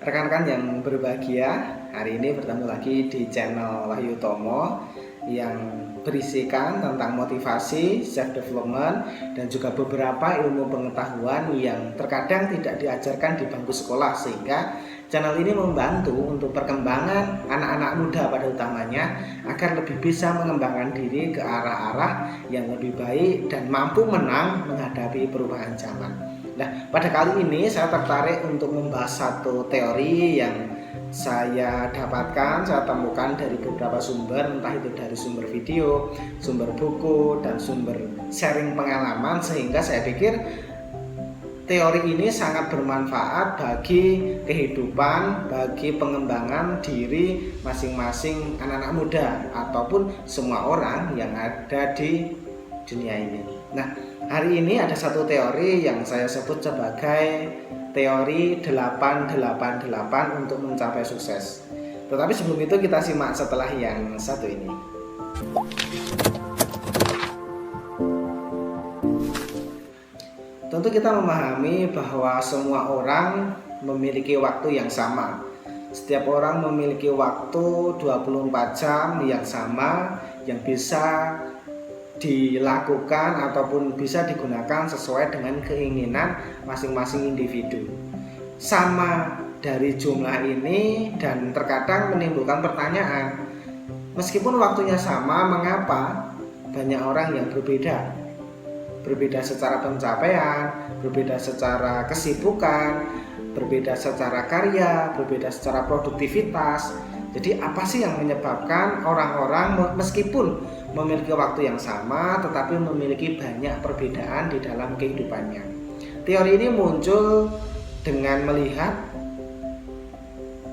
Rekan-rekan yang berbahagia, hari ini bertemu lagi di channel Wahyu Tomo yang berisikan tentang motivasi, self development, dan juga beberapa ilmu pengetahuan yang terkadang tidak diajarkan di bangku sekolah, sehingga channel ini membantu untuk perkembangan anak-anak muda pada utamanya agar lebih bisa mengembangkan diri ke arah-arah yang lebih baik dan mampu menang menghadapi perubahan zaman. Nah, pada kali ini saya tertarik untuk membahas satu teori yang saya dapatkan, saya temukan dari beberapa sumber, entah itu dari sumber video, sumber buku, dan sumber sharing pengalaman, sehingga saya pikir teori ini sangat bermanfaat bagi kehidupan, bagi pengembangan diri masing-masing anak-anak muda ataupun semua orang yang ada di dunia ini. Nah, hari ini ada satu teori yang saya sebut sebagai teori 888 untuk mencapai sukses. Tetapi sebelum itu kita simak setelah yang satu ini. Tentu kita memahami bahwa semua orang memiliki waktu yang sama. Setiap orang memiliki waktu 24 jam yang sama yang bisa dilakukan ataupun bisa digunakan sesuai dengan keinginan masing-masing individu. Sama dari jumlah ini dan terkadang menimbulkan pertanyaan, meskipun waktunya sama, mengapa banyak orang yang berbeda? Berbeda secara pencapaian, berbeda secara kesibukan, berbeda secara karya, berbeda secara produktivitas. Jadi apa sih yang menyebabkan orang-orang meskipun memiliki waktu yang sama tetapi memiliki banyak perbedaan di dalam kehidupannya? Teori ini muncul dengan melihat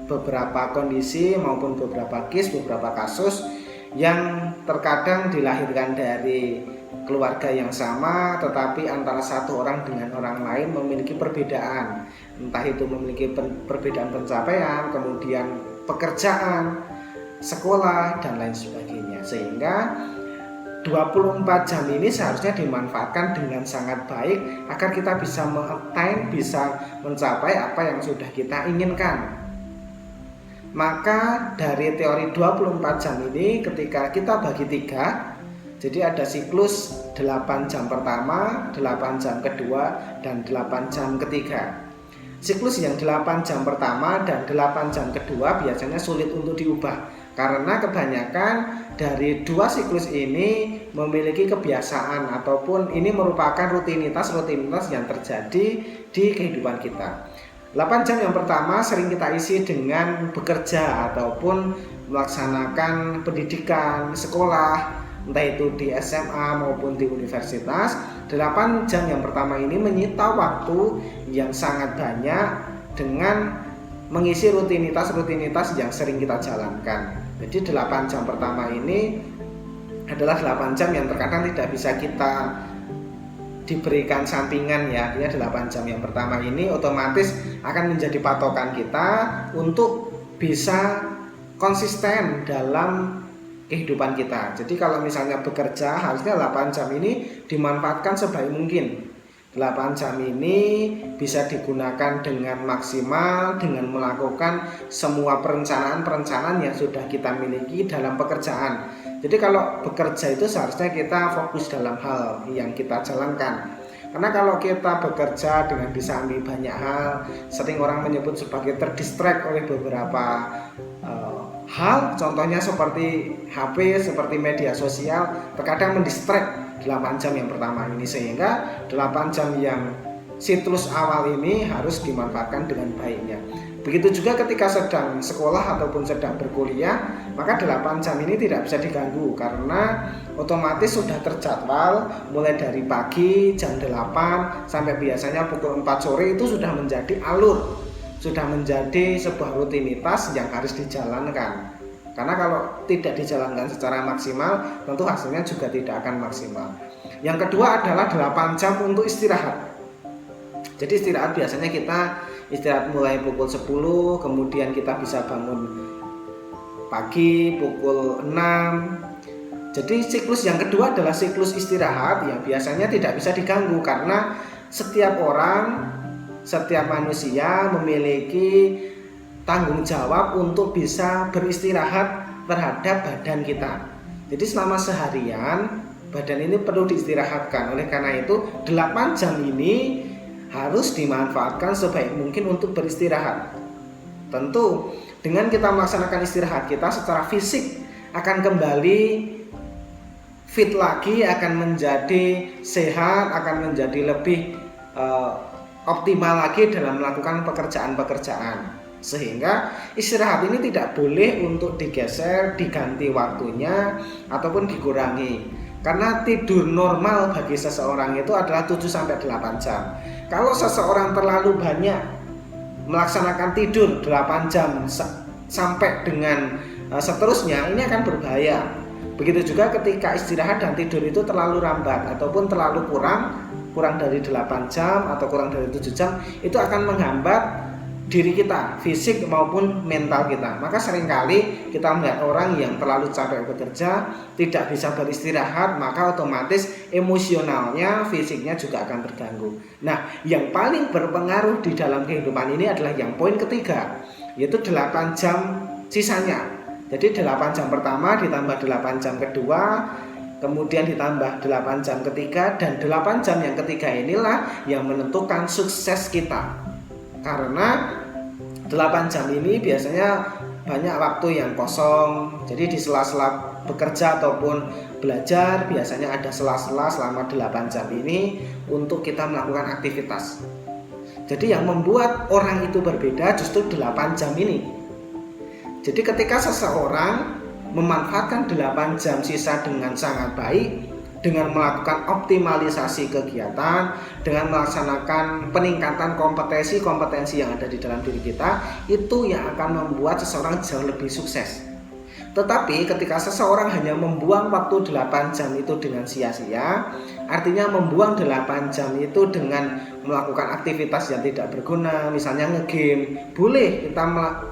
beberapa kondisi maupun beberapa beberapa kasus yang terkadang dilahirkan dari keluarga yang sama tetapi antara satu orang dengan orang lain memiliki perbedaan, entah itu memiliki perbedaan pencapaian, kemudian pekerjaan, sekolah, dan lain sebagainya, sehingga 24 jam ini seharusnya dimanfaatkan dengan sangat baik agar kita bisa mengattain, bisa mencapai apa yang sudah kita inginkan. Maka dari teori 24 jam ini ketika kita bagi 3, jadi ada siklus 8 jam pertama, 8 jam kedua, dan 8 jam ketiga. Siklus yang 8 jam pertama dan 8 jam kedua biasanya sulit untuk diubah karena kebanyakan dari dua siklus ini memiliki kebiasaan ataupun ini merupakan rutinitas yang terjadi di kehidupan kita. 8 jam yang pertama sering kita isi dengan bekerja ataupun melaksanakan pendidikan, sekolah, entah itu di SMA maupun di universitas. 8 jam yang pertama ini menyita waktu yang sangat banyak dengan mengisi rutinitas yang sering kita jalankan. Jadi 8 jam pertama ini adalah 8 jam yang terkadang tidak bisa kita diberikan sampingan ya. Artinya 8 jam yang pertama ini otomatis akan menjadi patokan kita untuk bisa konsisten dalam kehidupan kita. Jadi kalau misalnya bekerja harusnya 8 jam ini dimanfaatkan sebaik mungkin. 8 jam ini bisa digunakan dengan maksimal dengan melakukan semua perencanaan yang sudah kita miliki dalam pekerjaan. Jadi kalau bekerja itu seharusnya kita fokus dalam hal yang kita jalankan. Karena kalau kita bekerja dengan disambi banyak hal, sering orang menyebut sebagai terdistract oleh beberapa hal, contohnya seperti HP, seperti media sosial, terkadang mendistract 8 jam yang pertama ini, sehingga 8 jam yang siklus awal ini harus dimanfaatkan dengan baiknya. Begitu juga ketika sedang sekolah ataupun sedang berkuliah, maka 8 jam ini tidak bisa diganggu karena otomatis sudah terjadwal mulai dari pagi jam 8 sampai biasanya pukul 4 sore itu sudah menjadi alur, sudah menjadi sebuah rutinitas yang harus dijalankan. Karena kalau tidak dijalankan secara maksimal, tentu hasilnya juga tidak akan maksimal. Yang kedua adalah 8 jam untuk istirahat. Jadi istirahat biasanya kita istirahat mulai pukul 10, kemudian kita bisa bangun pagi pukul 6. Jadi siklus yang kedua adalah siklus istirahat yang biasanya tidak bisa diganggu karena setiap orang, setiap manusia memiliki tanggung jawab untuk bisa beristirahat terhadap badan kita. Jadi selama seharian badan ini perlu diistirahatkan. Oleh karena itu 8 jam ini harus dimanfaatkan sebaik mungkin untuk beristirahat. Tentu dengan kita melaksanakan istirahat, kita secara fisik akan kembali fit lagi, akan menjadi sehat, akan menjadi lebih optimal lagi dalam melakukan pekerjaan-pekerjaan. Sehingga istirahat ini tidak boleh untuk digeser, diganti waktunya ataupun dikurangi. Karena tidur normal bagi seseorang itu adalah 7-8 jam. Kalau seseorang terlalu banyak melaksanakan tidur 8 jam sampai dengan seterusnya, ini akan berbahaya. Begitu juga ketika istirahat dan tidur itu terlalu lambat ataupun terlalu kurang dari 8 jam atau kurang dari 7 jam, itu akan menghambat diri kita, fisik maupun mental kita. Maka seringkali kita melihat orang yang terlalu capek bekerja, tidak bisa beristirahat, maka otomatis emosionalnya, fisiknya juga akan terganggu. Nah, yang paling berpengaruh di dalam kehidupan ini adalah yang poin ketiga, yaitu 8 jam sisanya. Jadi 8 jam pertama ditambah 8 jam kedua, kemudian ditambah 8 jam ketiga, dan 8 jam yang ketiga inilah yang menentukan sukses kita. Karena 8 jam ini biasanya banyak waktu yang kosong. Jadi di sela-sela bekerja ataupun belajar biasanya ada sela-sela selama 8 jam ini untuk kita melakukan aktivitas. Jadi yang membuat orang itu berbeda justru 8 jam ini. Jadi ketika seseorang memanfaatkan 8 jam sisa dengan sangat baik, dengan melakukan optimalisasi kegiatan, dengan melaksanakan peningkatan kompetensi yang ada di dalam diri kita, itu yang akan membuat seseorang jauh lebih sukses. Tetapi ketika seseorang hanya membuang waktu 8 jam itu dengan sia-sia, artinya membuang 8 jam itu dengan melakukan aktivitas yang tidak berguna, misalnya ngegame. Boleh kita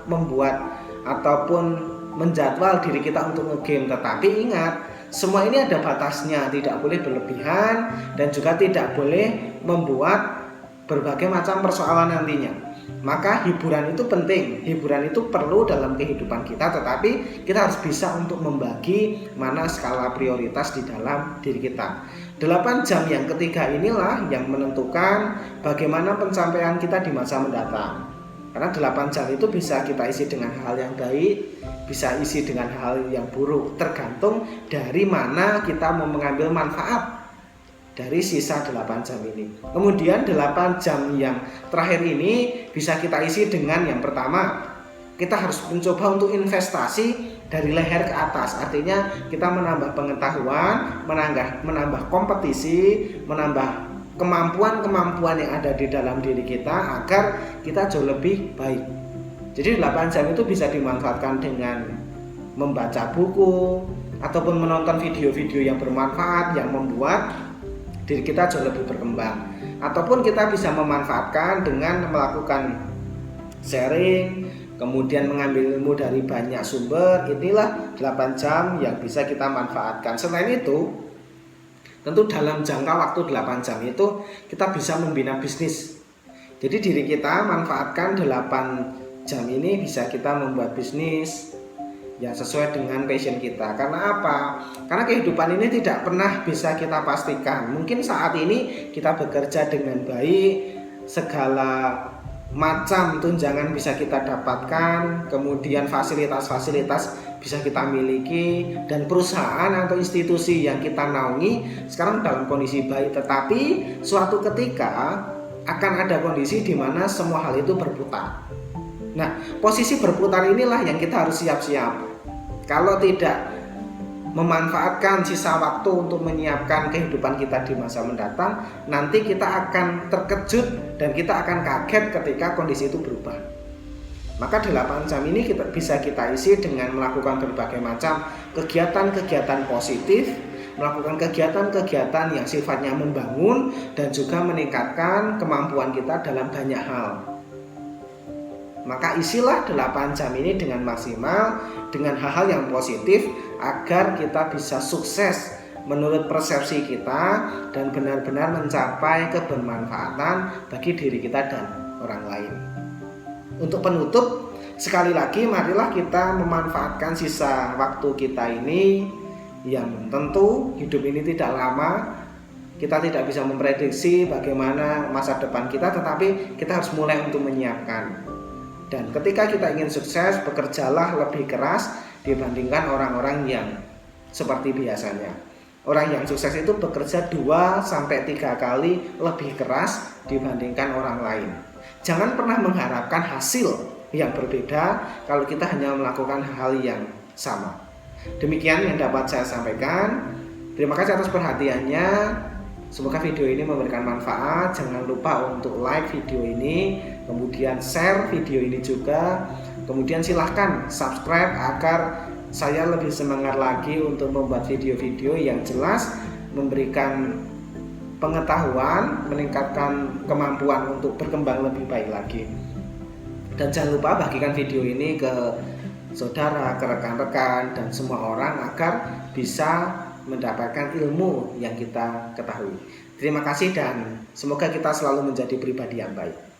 membuat ataupun menjadwal diri kita untuk ngegame, tetapi ingat, semua ini ada batasnya, tidak boleh berlebihan dan juga tidak boleh membuat berbagai macam persoalan nantinya. Maka hiburan itu penting, hiburan itu perlu dalam kehidupan kita, tetapi kita harus bisa untuk membagi mana skala prioritas di dalam diri kita. 8 jam yang ketiga inilah yang menentukan bagaimana pencapaian kita di masa mendatang. Karena 8 jam itu bisa kita isi dengan hal yang baik, bisa isi dengan hal yang buruk, tergantung dari mana kita mau mengambil manfaat dari sisa 8 jam ini. Kemudian 8 jam yang terakhir ini bisa kita isi dengan yang pertama, kita harus mencoba untuk investasi dari leher ke atas. Artinya kita menambah pengetahuan, menambah kompetisi, menambah kemampuan-kemampuan yang ada di dalam diri kita agar kita jauh lebih baik. Jadi 8 jam itu bisa dimanfaatkan dengan membaca buku ataupun menonton video-video yang bermanfaat yang membuat diri kita jauh lebih berkembang. Ataupun kita bisa memanfaatkan dengan melakukan sharing, kemudian mengambil ilmu dari banyak sumber. Inilah 8 jam yang bisa kita manfaatkan. Selain itu, tentu dalam jangka waktu 8 jam itu kita bisa membina bisnis. Jadi diri kita manfaatkan 8 jam ini bisa kita membuat bisnis yang sesuai dengan passion kita. Karena apa? Karena kehidupan ini tidak pernah bisa kita pastikan. Mungkin saat ini kita bekerja dengan baik, segala macam tunjangan bisa kita dapatkan, kemudian fasilitas-fasilitas bisa kita miliki, dan perusahaan atau institusi yang kita naungi sekarang dalam kondisi baik. Tetapi suatu ketika akan ada kondisi di mana semua hal itu berputar. Nah, posisi berputar inilah yang kita harus siap-siap. Kalau tidak memanfaatkan sisa waktu untuk menyiapkan kehidupan kita di masa mendatang, nanti kita akan terkejut dan kita akan kaget ketika kondisi itu berubah. Maka 8 jam ini bisa kita isi dengan melakukan berbagai macam kegiatan-kegiatan positif, melakukan kegiatan-kegiatan yang sifatnya membangun dan juga meningkatkan kemampuan kita dalam banyak hal. Maka isilah 8 jam ini dengan maksimal, dengan hal-hal yang positif, agar kita bisa sukses menurut persepsi kita dan benar-benar mencapai kebermanfaatan bagi diri kita dan orang lain. Untuk penutup, Sekali lagi, marilah kita memanfaatkan sisa waktu kita ini, yang tentu hidup ini tidak lama. Kita tidak bisa memprediksi bagaimana masa depan kita, tetapi kita harus mulai untuk menyiapkan. Dan ketika kita ingin sukses, bekerjalah lebih keras dibandingkan orang-orang yang seperti biasanya. Orang yang sukses itu bekerja 2-3 kali lebih keras dibandingkan orang lain. Jangan pernah mengharapkan hasil yang berbeda kalau kita hanya melakukan hal yang sama. Demikian yang dapat saya sampaikan. Terima kasih atas perhatiannya. Semoga video ini memberikan manfaat. Jangan lupa untuk like video ini, kemudian share video ini juga. Kemudian silahkan subscribe agar saya lebih semangat lagi untuk membuat video-video yang jelas, memberikan pengetahuan, meningkatkan kemampuan untuk berkembang lebih baik lagi. Dan jangan lupa bagikan video ini ke saudara, ke rekan-rekan, dan semua orang agar bisa mendapatkan ilmu yang kita ketahui. Terima kasih dan semoga kita selalu menjadi pribadi yang baik.